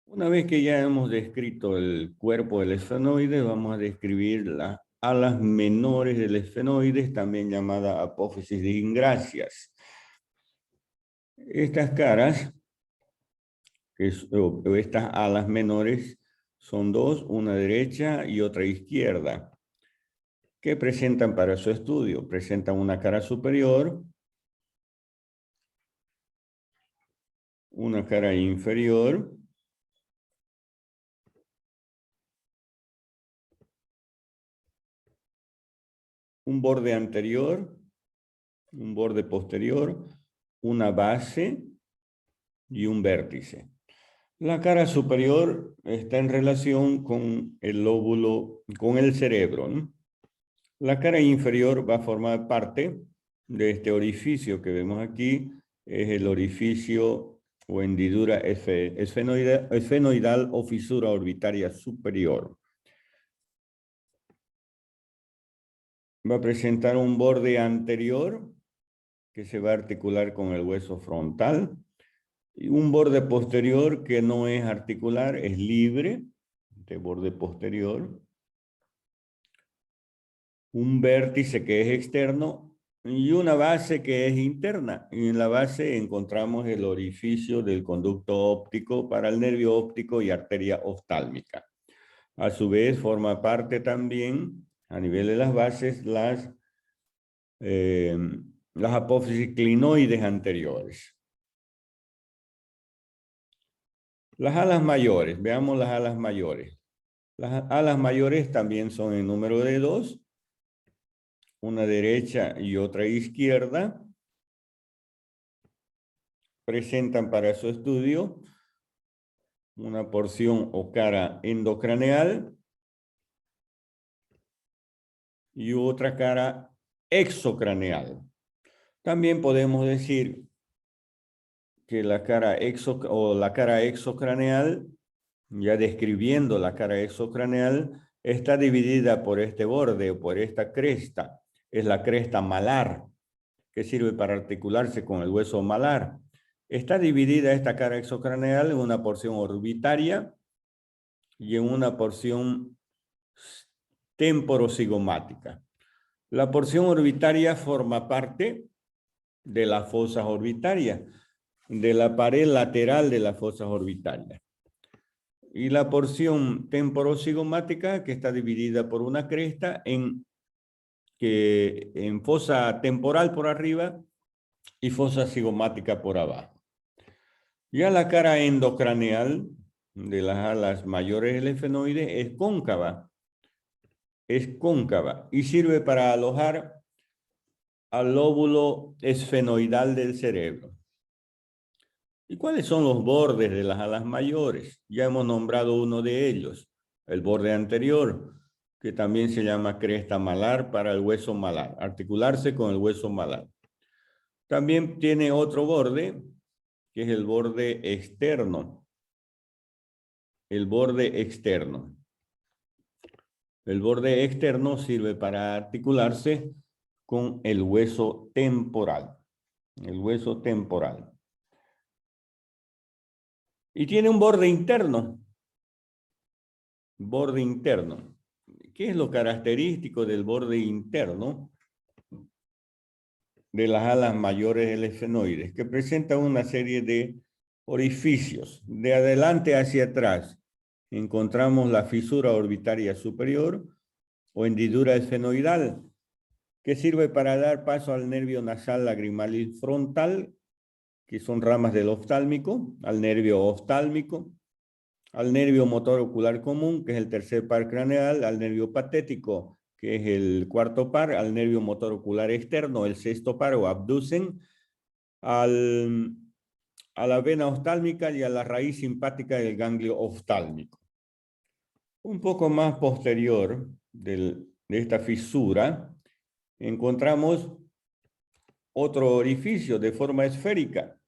Una vez que ya hemos descrito el cuerpo del esfenoide, vamos a describir las alas menores del esfenoide, también llamada apófisis de Ingracias. Estas caras, o estas alas menores, son dos, una derecha y otra izquierda. ¿Qué presentan para su estudio? Presentan una cara superior, una cara inferior, un borde anterior, un borde posterior, una base y un vértice. La cara superior está en relación con el lóbulo, con el cerebro, ¿no? La cara inferior va a formar parte de este orificio que vemos aquí, es el orificio o hendidura esfenoidal o fisura orbitaria superior. Va a presentar un borde anterior que se va a articular con el hueso frontal y un borde posterior que no es articular, es libre, de borde posterior. Un vértice que es externo y una base que es interna. Y en la base encontramos el orificio del conducto óptico para el nervio óptico y arteria oftálmica. A su vez, forma parte también, a nivel de las bases, las apófisis clinoides anteriores. Las alas mayores, veamos las alas mayores. Las alas mayores también son en número de dos, una derecha y otra izquierda. Presentan para su estudio una porción o cara endocraneal y otra cara exocraneal. También podemos decir que la cara exocraneal, ya describiendo la cara exocraneal, está dividida por este borde o por esta cresta. Es la cresta malar, que sirve para articularse con el hueso malar. Está dividida esta cara exocraneal en una porción orbitaria y en una porción temporocigomática. La porción orbitaria forma parte de las fosas orbitarias, de la pared lateral de las fosas orbitarias. Y la porción temporocigomática, que está dividida por una cresta en fosa temporal por arriba y fosa cigomática por abajo. Ya la cara endocraneal de las alas mayores del esfenoide es cóncava y sirve para alojar al lóbulo esfenoidal del cerebro. ¿Y cuáles son los bordes de las alas mayores? Ya hemos nombrado uno de ellos, el borde anterior, que también se llama cresta malar para el hueso malar, articularse con el hueso malar. También tiene otro borde, que es el borde externo. El borde externo. El borde externo sirve para articularse con el hueso temporal. El hueso temporal. Y tiene un borde interno. Borde interno. ¿Qué es lo característico del borde interno de las alas mayores del esfenoide? Que presenta una serie de orificios. De adelante hacia atrás encontramos la fisura orbitaria superior o hendidura esfenoidal, que sirve para dar paso al nervio nasal lagrimal y frontal, que son ramas del oftálmico, al nervio oftálmico, al nervio motor ocular común, que es el tercer par craneal, al nervio patético, que es el cuarto par, al nervio motor ocular externo, el sexto par o abducen, a la vena oftálmica y a la raíz simpática del ganglio oftálmico. Un poco más posterior de esta fisura, encontramos otro orificio de forma esférica.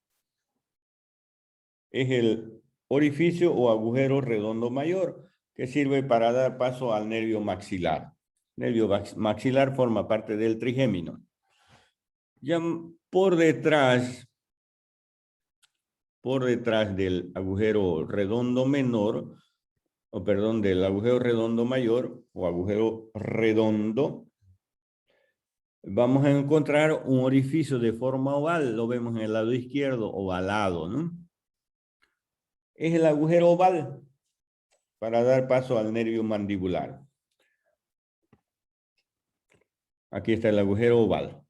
Es el orificio o agujero redondo mayor, que sirve para dar paso al nervio maxilar. El nervio maxilar forma parte del trigémino. Ya por detrás por detrás del agujero redondo menor, o perdón, del agujero redondo mayor o agujero redondo, vamos a encontrar un orificio de forma oval, lo vemos en el lado izquierdo, ovalado, ¿no? Es el agujero oval para dar paso al nervio mandibular. Aquí está el agujero oval.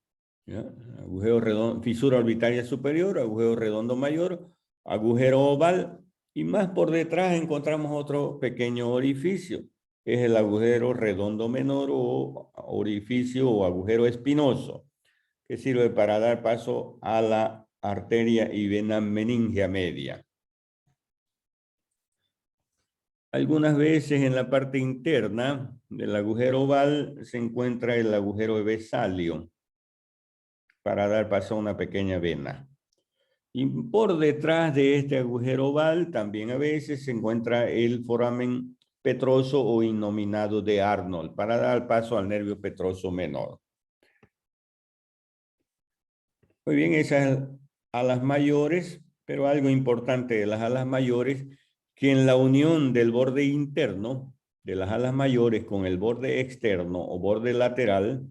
¿Ya? Agujero redondo, fisura orbitaria superior, agujero redondo mayor, agujero oval, y más por detrás encontramos otro pequeño orificio. Es el agujero redondo menor o orificio o agujero espinoso, que sirve para dar paso a la arteria y vena meningea media. Algunas veces en la parte interna del agujero oval se encuentra el agujero besalio para dar paso a una pequeña vena. Y por detrás de este agujero oval también a veces se encuentra el foramen petroso o innominado de Arnold para dar paso al nervio petroso menor. Muy bien, esas alas mayores, pero algo importante de las alas mayores, que en la unión del borde interno de las alas mayores con el borde externo o borde lateral,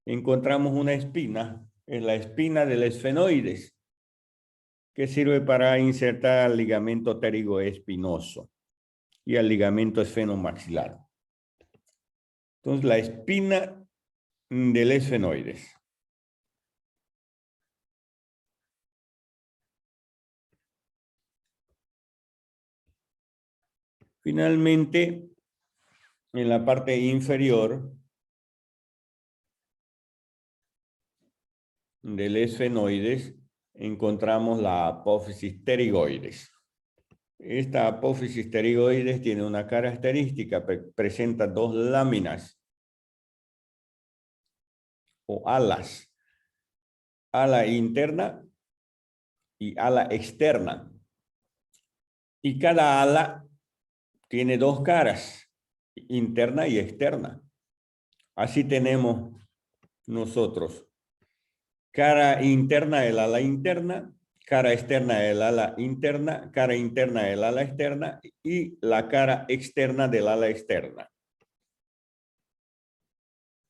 encontramos una espina, es la espina del esfenoides, que sirve para insertar al ligamento pterigoespinoso y al ligamento esfenomaxilar. Entonces, la espina del esfenoides. Finalmente, en la parte inferior del esfenoides encontramos la apófisis pterigoides. Esta apófisis pterigoides tiene una característica, presenta dos láminas o alas, ala interna y ala externa. Y cada ala tiene dos caras, interna y externa. Así tenemos nosotros cara interna del ala interna, cara externa del ala interna, cara interna del ala externa y la cara externa del ala externa.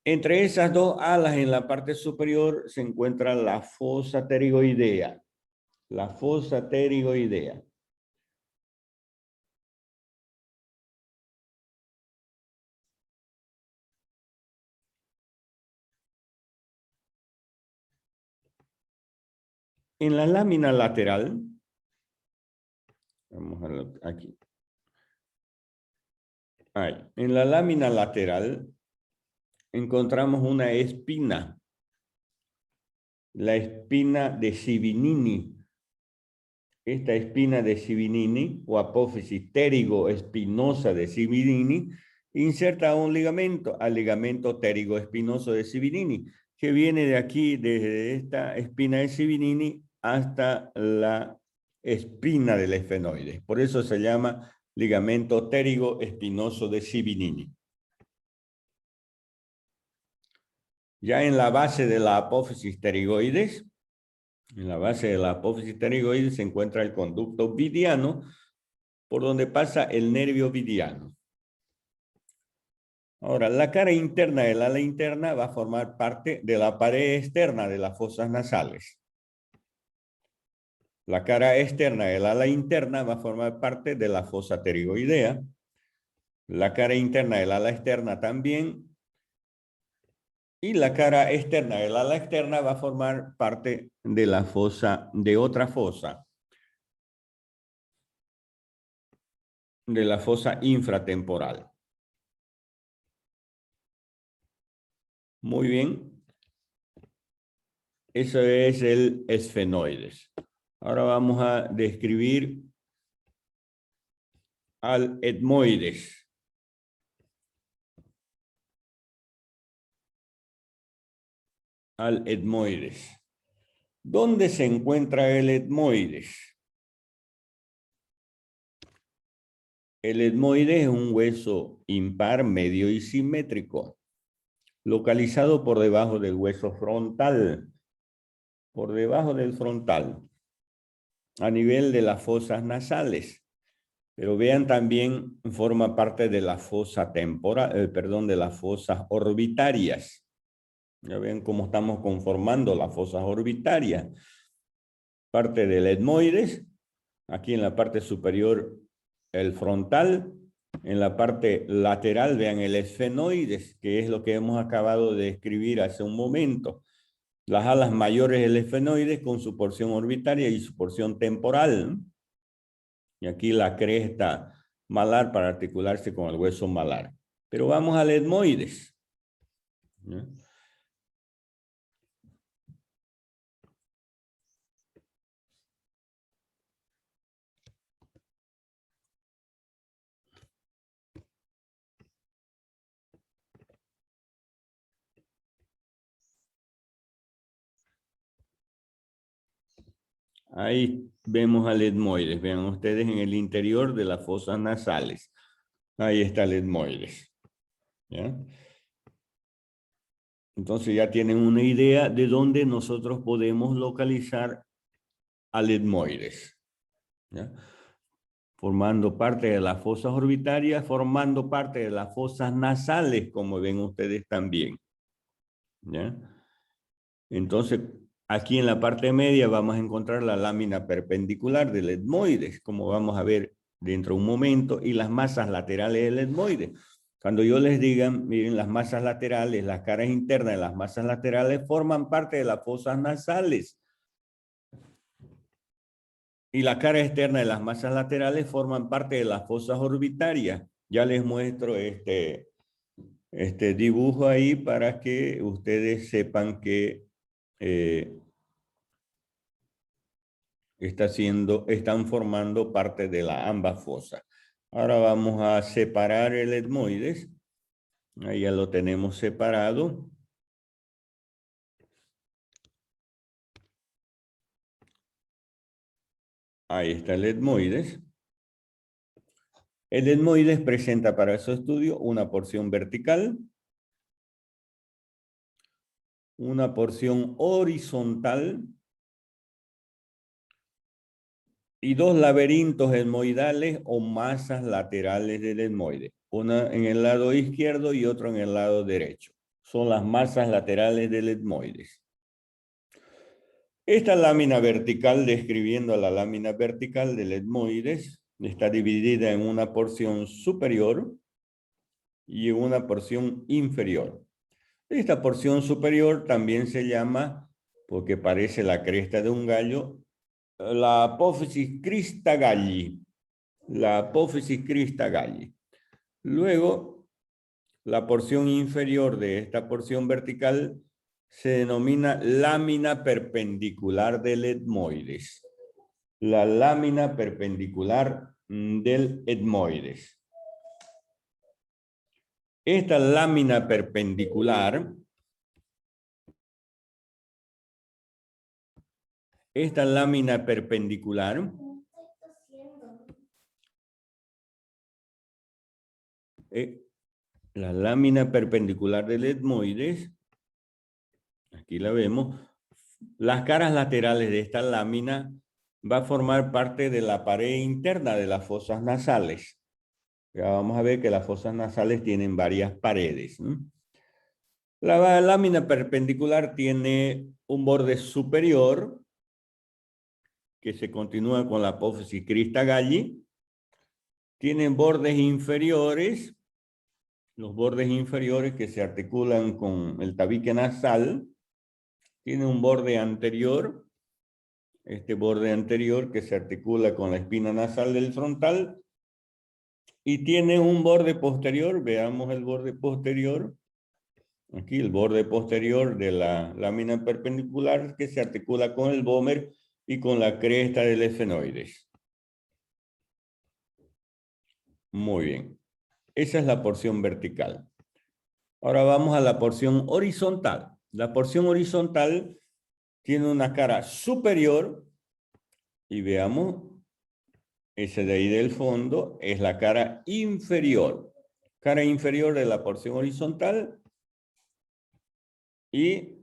Entre esas dos alas en la parte superior se encuentra la fosa pterigoidea. La fosa pterigoidea. En la lámina lateral, vamos a ver aquí. Ahí. En la lámina lateral encontramos una espina, la espina de Sibinini. Esta espina de Sibinini o apófisis pterigoespinosa de Sibinini inserta un ligamento, al ligamento pterigoespinoso de Sibinini, que viene de aquí, desde esta espina de Sibinini hasta la espina del esfenoide. Por eso se llama ligamento pterigoespinoso de Sibinini. Ya en la base de la apófisis pterigoides, en la base de la apófisis pterigoides se encuentra el conducto vidiano, por donde pasa el nervio vidiano. Ahora, la cara interna del ala interna va a formar parte de la pared externa de las fosas nasales. La cara externa del ala interna va a formar parte de la fosa pterigoidea. La cara interna del ala externa también. Y la cara externa del ala externa va a formar parte de la fosa, de otra fosa. De la fosa infratemporal. Muy bien. Eso es el esfenoides. Ahora vamos a describir al etmoides. Al etmoides. ¿Dónde se encuentra el etmoides? El etmoides es un hueso impar medio y simétrico, localizado por debajo del hueso frontal. Por debajo del frontal. a nivel de las fosas nasales. Pero vean también, forma parte de la fosa temporal, perdón, de las fosas orbitarias. Ya ven cómo estamos conformando las fosas orbitarias. Parte del etmoides, aquí en la parte superior el frontal, en la parte lateral vean el esfenoides, que es lo que hemos acabado de escribir hace un momento. Las alas mayores del esfenoides con su porción orbitaria y su porción temporal. Y aquí la cresta malar para articularse con el hueso malar. Pero vamos al etmoides. ¿No? Ahí vemos al etmoides. Vean ustedes en el interior de las fosas nasales. Ahí está el etmoides. ¿Ya? Entonces ya tienen una idea de dónde nosotros podemos localizar al etmoides. ¿Ya? Formando parte de las fosas orbitarias, formando parte de las fosas nasales, como ven ustedes también. ¿Ya? Entonces, aquí en la parte media vamos a encontrar la lámina perpendicular del etmoides, como vamos a ver dentro de un momento, y las masas laterales del etmoides. Cuando yo les diga, miren, las masas laterales, las caras internas de las masas laterales forman parte de las fosas nasales. Y la cara externa de las masas laterales forman parte de las fosas orbitarias. Ya les muestro este dibujo ahí para que ustedes sepan que están formando parte de ambas fosas. Ahora vamos a separar el etmoides. Ahí ya lo tenemos separado. Ahí está el etmoides. El etmoides presenta para su estudio una porción vertical, una porción horizontal y dos laberintos etmoidales o masas laterales del etmoide. Una en el lado izquierdo y otro en el lado derecho. Son las masas laterales del etmoides. Esta lámina vertical, describiendo la lámina vertical del etmoides, está dividida en una porción superior y una porción inferior. Esta porción superior también se llama, porque parece la cresta de un gallo, la apófisis crista galli. La apófisis crista galli. Luego, la porción inferior de esta porción vertical se denomina lámina perpendicular del etmoides. La lámina perpendicular del etmoides. Esta lámina perpendicular, la lámina perpendicular del etmoides, aquí la vemos, las caras laterales de esta lámina va a formar parte de la pared interna de las fosas nasales. Ya vamos a ver que las fosas nasales tienen varias paredes. La lámina perpendicular tiene un borde superior que se continúa con la apófisis crista galli. Tienen bordes inferiores, los bordes inferiores que se articulan con el tabique nasal. Tiene un borde anterior, este borde anterior que se articula con la espina nasal del frontal. Y tiene un borde posterior, veamos el borde posterior. Aquí el borde posterior de la lámina perpendicular que se articula con el vómer y con la cresta del esfenoides. Muy bien. Esa es la porción vertical. Ahora vamos a la porción horizontal. La porción horizontal tiene una cara superior y veamos, ese de ahí del fondo es la cara inferior. Cara inferior de la porción horizontal y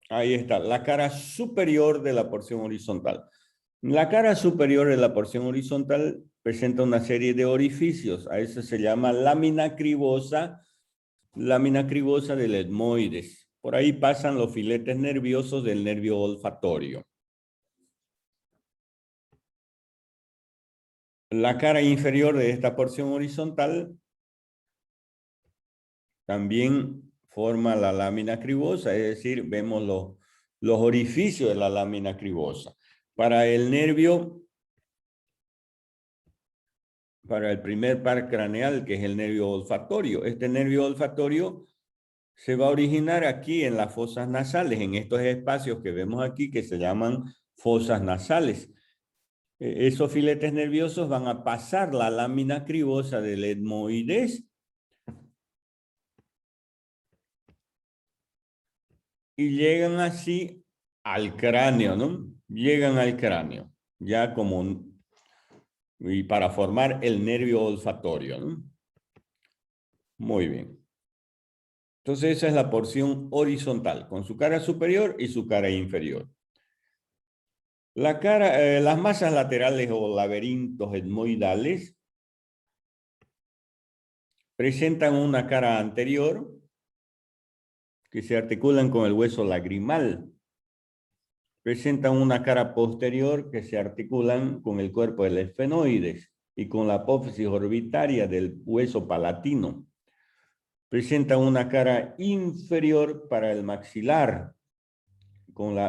ahí está, la cara superior de la porción horizontal. La cara superior de la porción horizontal presenta una serie de orificios. A eso se llama lámina cribosa del etmoides. Por ahí pasan los filetes nerviosos del nervio olfatorio. La cara inferior de esta porción horizontal también forma la lámina cribosa, es decir, vemos los orificios de la lámina cribosa. Para el primer par craneal, que es el nervio olfatorio, este nervio olfatorio se va a originar aquí en las fosas nasales, en estos espacios que vemos aquí que se llaman fosas nasales. Esos filetes nerviosos van a pasar la lámina cribosa del etmoides y llegan así al cráneo, ¿no? Llegan al cráneo, ya como, y para formar el nervio olfatorio, ¿no? Muy bien. Entonces esa es la porción horizontal, con su cara superior y su cara inferior. Las masas laterales o laberintos etmoidales presentan una cara anterior que se articulan con el hueso lagrimal. Presentan una cara posterior que se articulan con el cuerpo del esfenoides y con la apófisis orbitaria del hueso palatino. Presentan una cara inferior para el maxilar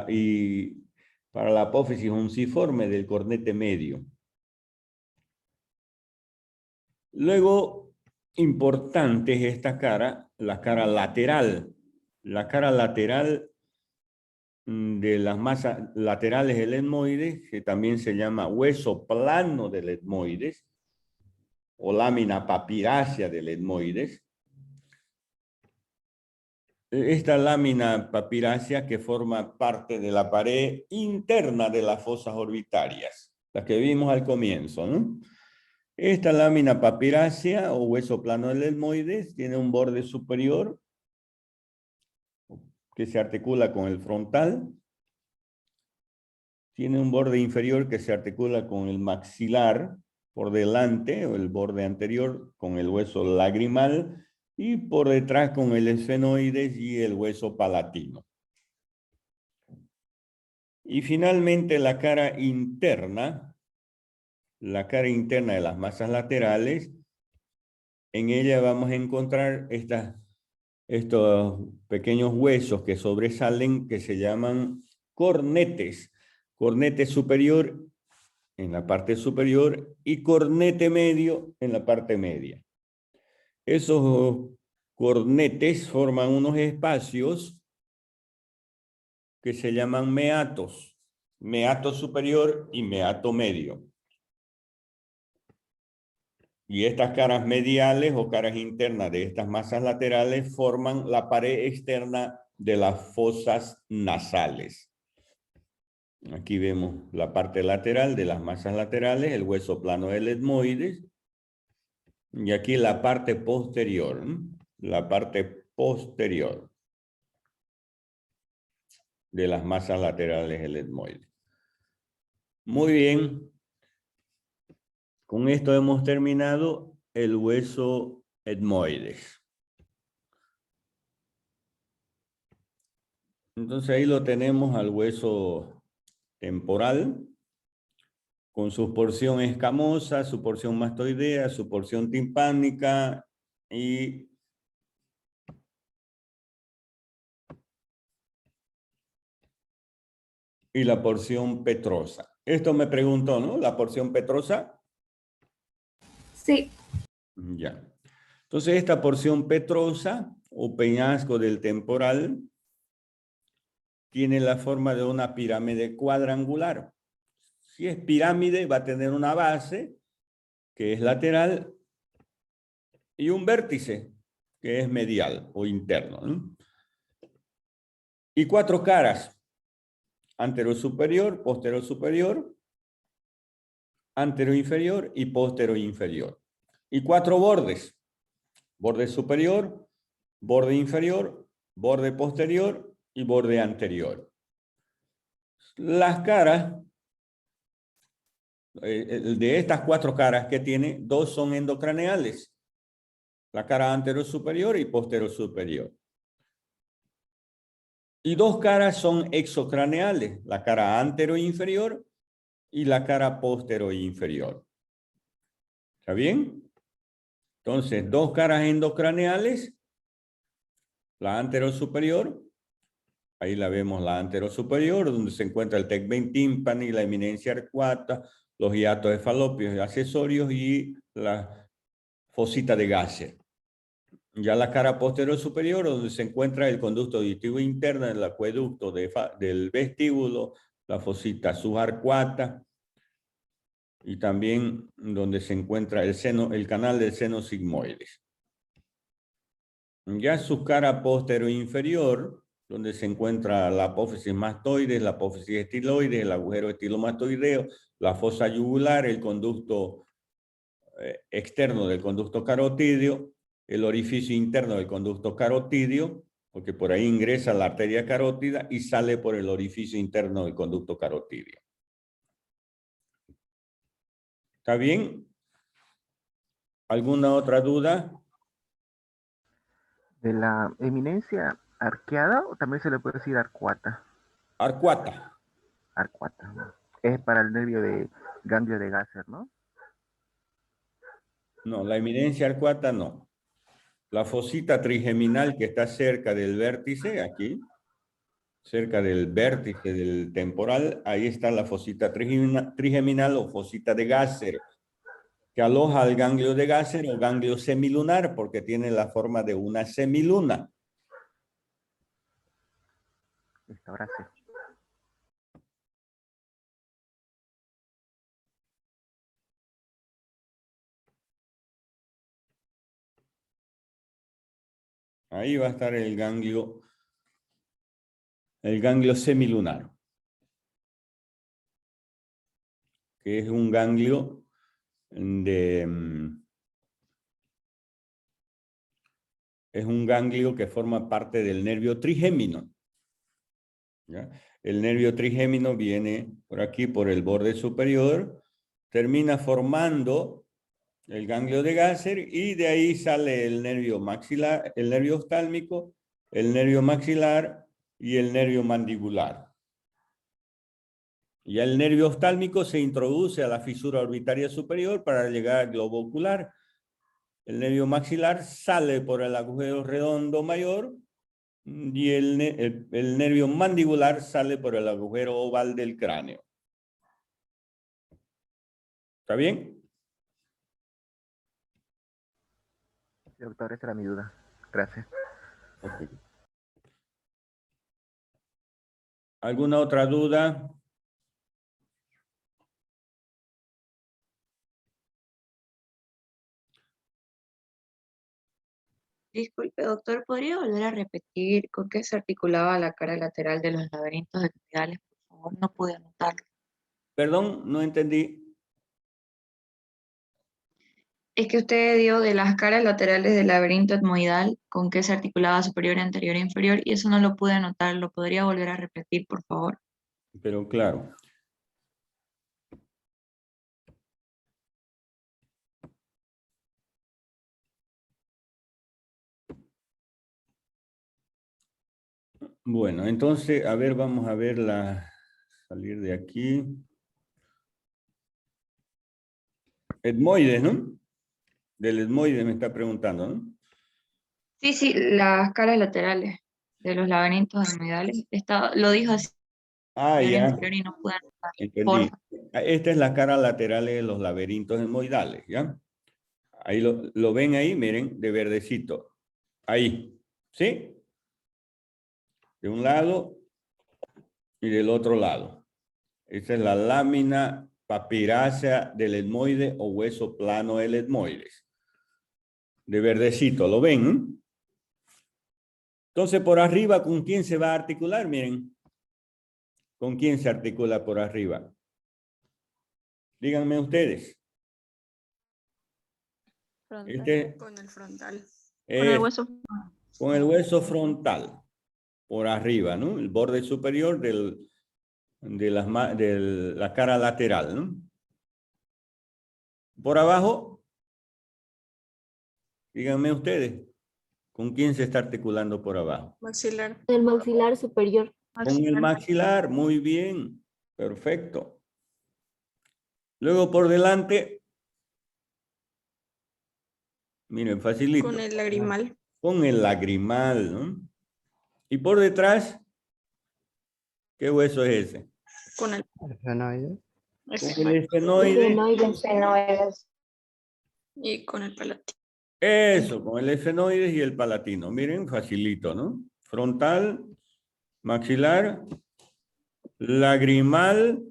y para la apófisis unciforme del cornete medio. Luego, importante es esta cara, la cara lateral. La cara lateral de las masas laterales del etmoides, que también se llama hueso plano del etmoides, o lámina papirácea del etmoides. Esta lámina papirácea que forma parte de la pared interna de las fosas orbitarias, las que vimos al comienzo, ¿no? Esta lámina papirácea o hueso plano del etmoides tiene un borde superior que se articula con el frontal. Tiene un borde inferior que se articula con el maxilar por delante, o el borde anterior con el hueso lagrimal, y por detrás con el esfenoides y el hueso palatino. Y finalmente la cara interna de las masas laterales, en ella vamos a encontrar estos pequeños huesos que sobresalen que se llaman cornetes. Cornete superior en la parte superior y cornete medio en la parte media. Esos cornetes forman unos espacios que se llaman meatos, meato superior y meato medio. Y estas caras mediales o caras internas de estas masas laterales forman la pared externa de las fosas nasales. Aquí vemos la parte lateral de las masas laterales, el hueso plano del etmoides. Y aquí la parte posterior, ¿no? La parte posterior de las masas laterales del etmoide. Muy bien. Con esto hemos terminado el hueso etmoides. Entonces ahí lo tenemos al hueso temporal, con su porción escamosa, su porción mastoidea, su porción timpánica y la porción petrosa. Esto me preguntó, ¿no? La porción petrosa. Sí. Ya. Entonces esta porción petrosa o peñasco del temporal tiene la forma de una pirámide cuadrangular. Si es pirámide va a tener una base que es lateral y un vértice que es medial o interno, ¿no? Y 4 caras: anterior superior, posterior superior, anterior inferior y posterior inferior. Y 4 bordes: borde superior, borde inferior, borde posterior y borde anterior. Las caras De estas 4 caras que tiene, 2 son endocraneales. La cara anterior superior y posterior superior. Y 2 caras son exocraneales, la cara anterior inferior y la cara posterior inferior. ¿Está bien? Entonces, 2 caras endocraneales, la anterior superior, ahí la vemos la anterior superior, donde se encuentra el tegmen tímpani, la eminencia arcuata, los hiatos de falopio y accesorios y la fosita de Gasser. Ya la cara posterior superior, donde se encuentra el conducto auditivo interno, el acueducto del vestíbulo, la fosita subarcuata, y también donde se encuentra el canal del seno sigmoides. Ya su cara posterior inferior, donde se encuentra la apófisis mastoides, la apófisis estiloides, el agujero estilomastoideo, la fosa yugular, el conducto externo del conducto carotídeo, el orificio interno del conducto carotídeo, porque por ahí ingresa la arteria carótida y sale por el orificio interno del conducto carotídeo. ¿Está bien? ¿Alguna otra duda? De la eminencia arqueada, o también se le puede decir arcuata. Arcuata. Arcuata, ¿no? Es para el nervio de ganglio de Gasser, ¿no? No, la eminencia arcuata no. La fosita trigeminal que está cerca del vértice, aquí, cerca del vértice del temporal, ahí está la fosita trigeminal o fosita de Gasser, que aloja al ganglio de Gasser o ganglio semilunar, porque tiene la forma de una semiluna. Listo, ahora sí. Ahí va a estar el ganglio semilunar, que es un ganglio es un ganglio que forma parte del nervio trigémino. ¿Ya? El nervio trigémino viene por aquí, por el borde superior, termina formando el ganglio de Gasser y de ahí sale el nervio maxilar, el nervio oftálmico, el nervio maxilar y el nervio mandibular. Y el nervio oftálmico se introduce a la fisura orbitaria superior para llegar al globo ocular. El nervio maxilar sale por el agujero redondo mayor y el nervio mandibular sale por el agujero oval del cráneo. ¿Está bien? Sí, doctor, esa era mi duda. Gracias. Okay. ¿Alguna otra duda? Disculpe, doctor, ¿podría volver a repetir con qué se articulaba la cara lateral de los laberintos etmoidales? Por favor, no pude anotarlo. Perdón, no entendí. Es que usted dio de las caras laterales del laberinto etmoidal con qué se articulaba superior, anterior e inferior, y eso no lo pude anotar. ¿Lo podría volver a repetir, por favor? Pero claro. Bueno, entonces, a ver, vamos a ver salir de aquí. Etmoides, ¿no? Del etmoide me está preguntando, ¿no? Sí, sí, las caras laterales de los laberintos etmoidales. Lo dijo así, Ah, superior, ya, inferior, y no pude anotar. entendí. Porfa. Esta es la cara lateral de los laberintos etmoidales, ¿ya? Ahí lo ven ahí, miren, de verdecito. Ahí, ¿sí? De un lado y del otro lado. Esta es la lámina papirácea del etmoide o hueso plano del etmoides. De verdecito, ¿lo ven? Entonces, por arriba, ¿con quién se va a articular? Miren. ¿Con quién se articula por arriba? Díganme ustedes. Con el frontal. Con el hueso. Con el hueso frontal. Por arriba, ¿no? El borde superior de la cara lateral, ¿no? Por abajo, díganme ustedes, ¿con quién se está articulando por abajo? Maxilar. El maxilar superior. Con el maxilar, muy bien, perfecto. Luego por delante, miren, facilito. Con el lagrimal. Con el lagrimal, ¿no? Y por detrás, ¿qué hueso es ese? Con el Esfenoide. Con el esfenoide. Esfenoides. Y con el palatino. Eso, con el esfenoides y el palatino. Miren, facilito, ¿no? Frontal, maxilar, lagrimal,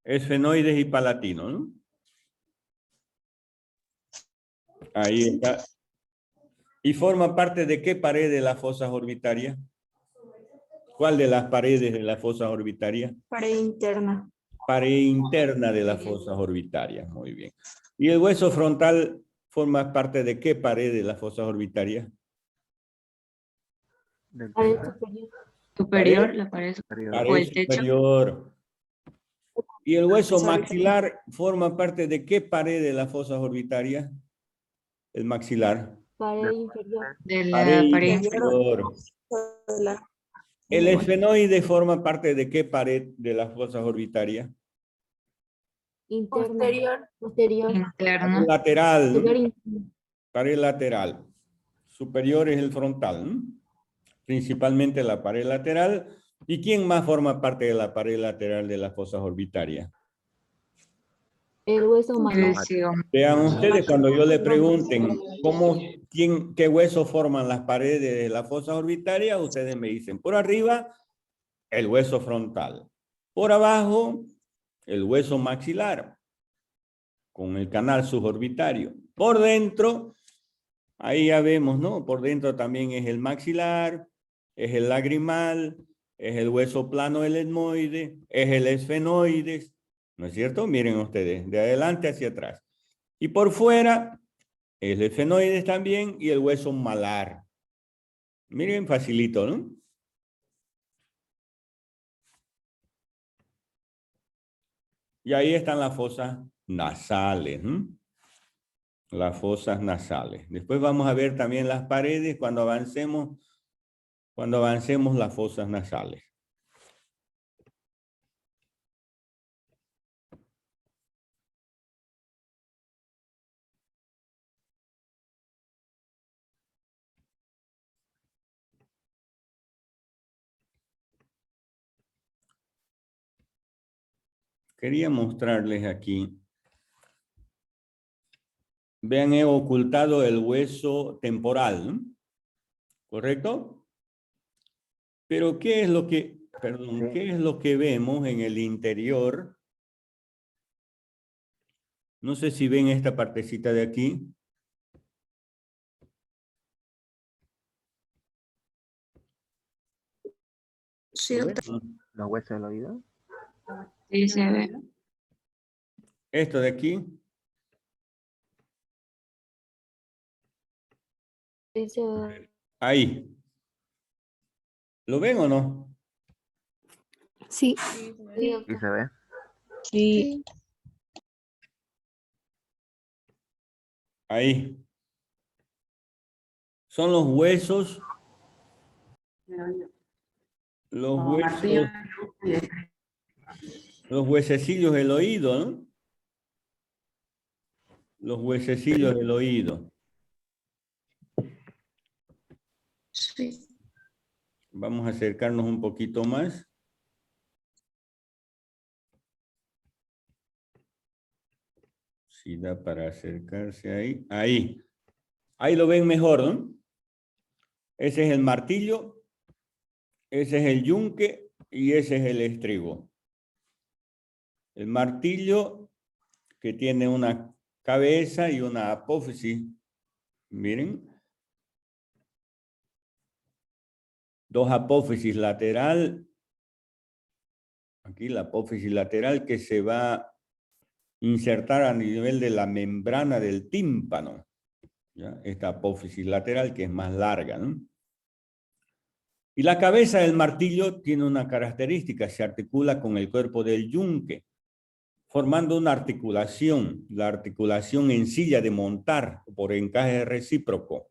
esfenoides y palatino, ¿no? Ahí está. ¿Y forma parte de qué pared de las fosas orbitarias? ¿Cuál de las paredes de las fosas orbitarias? Pared interna. Pared interna de las fosas orbitarias, muy bien. ¿Y el hueso frontal forma parte de qué pared de las fosas orbitarias? Del Pared techo superior. Superior, la pared superior. o Pared el techo. superior. ¿Y el hueso Sobre- maxilar forma parte de qué pared de las fosas orbitarias? El maxilar. Pared inferior. De la Pared pared inferior. De la- ¿El esfenoide forma parte de qué pared de las fosas orbitarias? Interna. Posterior. Posterior. interna. Lateral, ¿no? Posterior interna. Pared lateral. Superior es el frontal, ¿no? Principalmente la pared lateral. ¿Y quién más forma parte de la pared lateral de las fosas orbitarias? El hueso malar. Vean ustedes cuando yo le pregunten qué huesos forman las paredes de las fosas orbitarias, ustedes me dicen, por arriba, el hueso frontal. Por abajo, el hueso maxilar, con el canal suborbitario. Por dentro, ahí ya vemos, ¿no? Por dentro también es el maxilar, es el lagrimal, es el hueso plano del etmoide, es el esfenoides, ¿no es cierto? Miren ustedes, de adelante hacia atrás. Y por fuera, el esfenoides también y el hueso malar. Miren, facilito, ¿no? Y ahí están las fosas nasales, ¿no? Las fosas nasales. Después vamos a ver también las paredes cuando avancemos las fosas nasales. Quería mostrarles aquí. Vean, he ocultado el hueso temporal, ¿no? ¿Correcto? Pero ¿qué es lo que, perdón, qué es lo que vemos en el interior? No sé si ven esta partecita de aquí. Sí, ¿Lo doctor. ven? Los huesos del oído. Sí, se ve. Esto de aquí. Sí, se ve. Ahí. ¿Lo ven o no? Sí. Sí, Sí, Y doctor. se ve. Sí. Ahí. Son los huesos. Los huesos. Los huesecillos del oído, ¿no? Los huesecillos del oído. Sí. Vamos a acercarnos un poquito más. Si da para acercarse ahí. Ahí. Ahí lo ven mejor, ¿no? Ese es el martillo. Ese es el yunque y ese es el estribo. El martillo que tiene una cabeza y una apófisis. Miren. Dos apófisis lateral. Aquí la apófisis lateral que se va a insertar a nivel de la membrana del tímpano. ¿Ya? Esta apófisis lateral que es más larga, ¿no? Y la cabeza del martillo tiene una característica, se articula con el cuerpo del yunque, formando una articulación, la articulación en silla de montar por encaje recíproco.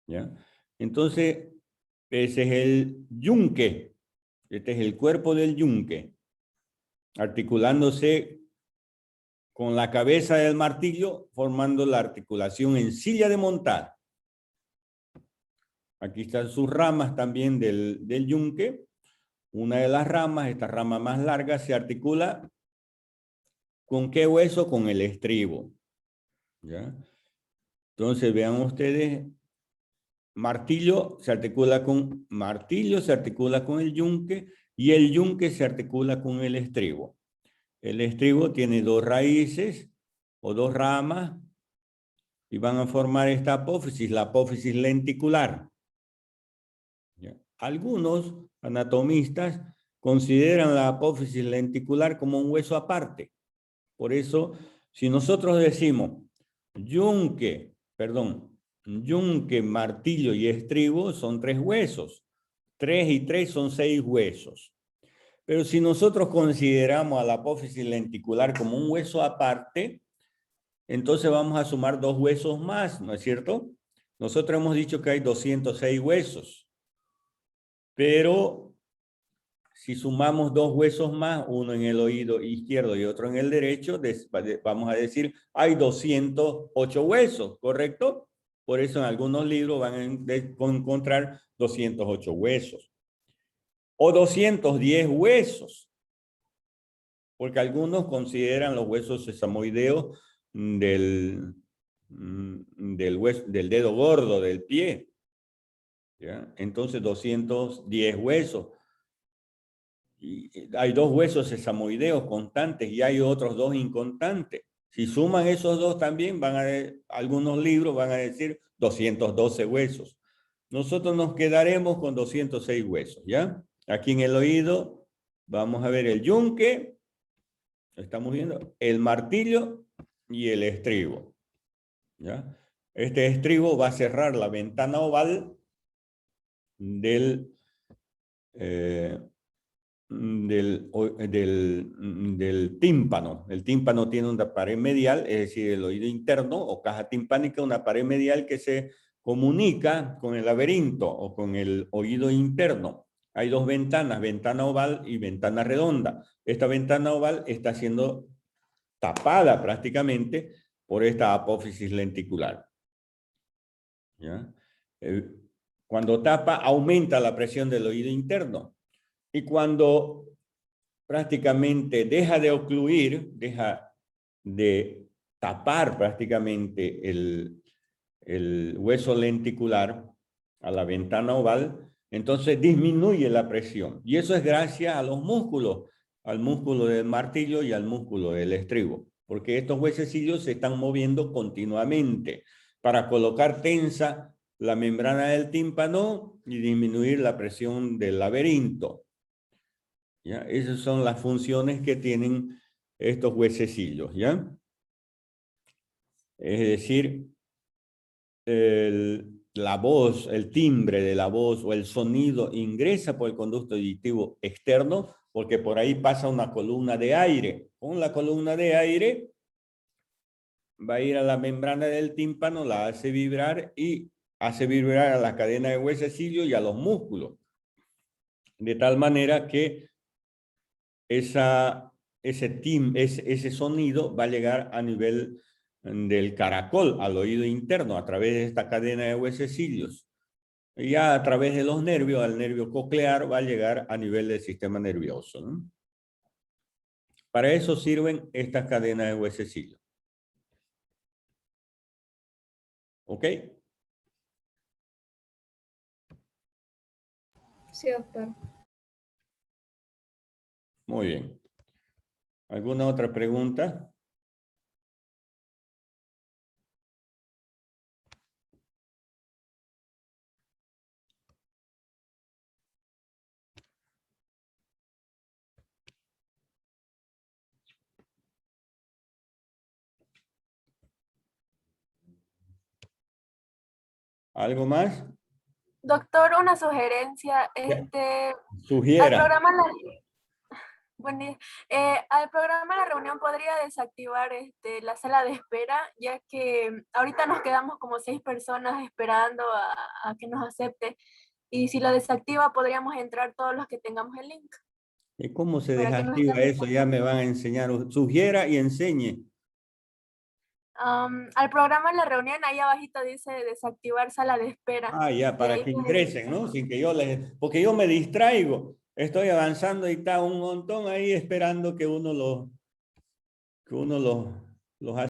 ¿Ya? Entonces, ese es el yunque. Este es el cuerpo del yunque, articulándose con la cabeza del martillo, formando la articulación en silla de montar. Aquí están sus ramas también del yunque. Una de las ramas, esta rama más larga, se articula ¿con qué hueso? Con el estribo. ¿Ya? Entonces, vean ustedes, martillo se articula con el yunque y el yunque se articula con el estribo. El estribo tiene dos raíces o dos ramas y van a formar esta apófisis, la apófisis lenticular. ¿Ya? Algunos anatomistas consideran la apófisis lenticular como un hueso aparte. Por eso, si nosotros decimos yunque, martillo y estribo son 3 huesos. 3 y 3 son 6 huesos. Pero si nosotros consideramos a la apófisis lenticular como un hueso aparte, entonces vamos a sumar 2 huesos más, ¿no es cierto? Nosotros hemos dicho que hay 206 huesos. Pero si sumamos 2 huesos más, uno en el oído izquierdo y otro en el derecho, vamos a decir, hay 208 huesos, ¿correcto? Por eso en algunos libros van a encontrar 208 huesos. O 210 huesos. Porque algunos consideran los huesos sesamoideos del dedo gordo del pie. ¿Ya? Entonces 210 huesos. Y hay 2 huesos sesamoideos constantes y hay otros 2 inconstantes. Si suman esos 2 también, algunos libros van a decir 212 huesos. Nosotros nos quedaremos con 206 huesos, ¿ya? Aquí en el oído vamos a ver el yunque, estamos viendo, el martillo y el estribo, ¿ya? Este estribo va a cerrar la ventana oval del tímpano. El tímpano tiene una pared medial, es decir, el oído interno o caja timpánica, una pared medial que se comunica con el laberinto o con el oído interno. Hay 2 ventanas, ventana oval y ventana redonda. Esta ventana oval está siendo tapada prácticamente por esta apófisis lenticular. ¿Ya? Cuando tapa, aumenta la presión del oído interno. Y cuando prácticamente deja de ocluir, deja de tapar prácticamente el hueso lenticular a la ventana oval, entonces disminuye la presión. Y eso es gracias a los músculos, al músculo del martillo y al músculo del estribo, porque estos huesecillos se están moviendo continuamente para colocar tensa la membrana del tímpano y disminuir la presión del laberinto. ¿Ya? Esas son las funciones que tienen estos huesecillos, ¿ya? Es decir, la voz, el timbre de la voz o el sonido ingresa por el conducto auditivo externo porque por ahí pasa una columna de aire. Con la columna de aire va a ir a la membrana del tímpano, la hace vibrar y hace vibrar a la cadena de huesecillos y a los músculos. De tal manera que ese sonido va a llegar a nivel del caracol, al oído interno, a través de esta cadena de huesecillos. Y ya a través de los nervios, al nervio coclear, va a llegar a nivel del sistema nervioso, ¿no? Para eso sirven estas cadenas de huesecillos. ¿Ok? Sí, doctor. Muy bien. ¿Alguna otra pregunta? ¿Algo más? Doctor, una sugerencia, al Sugiera. programa Buen día. Al programa La Reunión podría desactivar la sala de espera, ya que ahorita nos quedamos como 6 personas esperando a que nos acepte. Y si lo desactiva, podríamos entrar todos los que tengamos el link. ¿Y cómo se Para que no desactiva estemos eso? Ya me van a enseñar. Sugiera y enseñe. Al programa La Reunión, ahí abajito dice desactivar sala de espera. Ah, ya, Y para ahí que pueden ingresen, ¿no? ingresar. Sin que yo les... Porque yo me distraigo. Estoy avanzando y está un montón ahí esperando que uno los hace.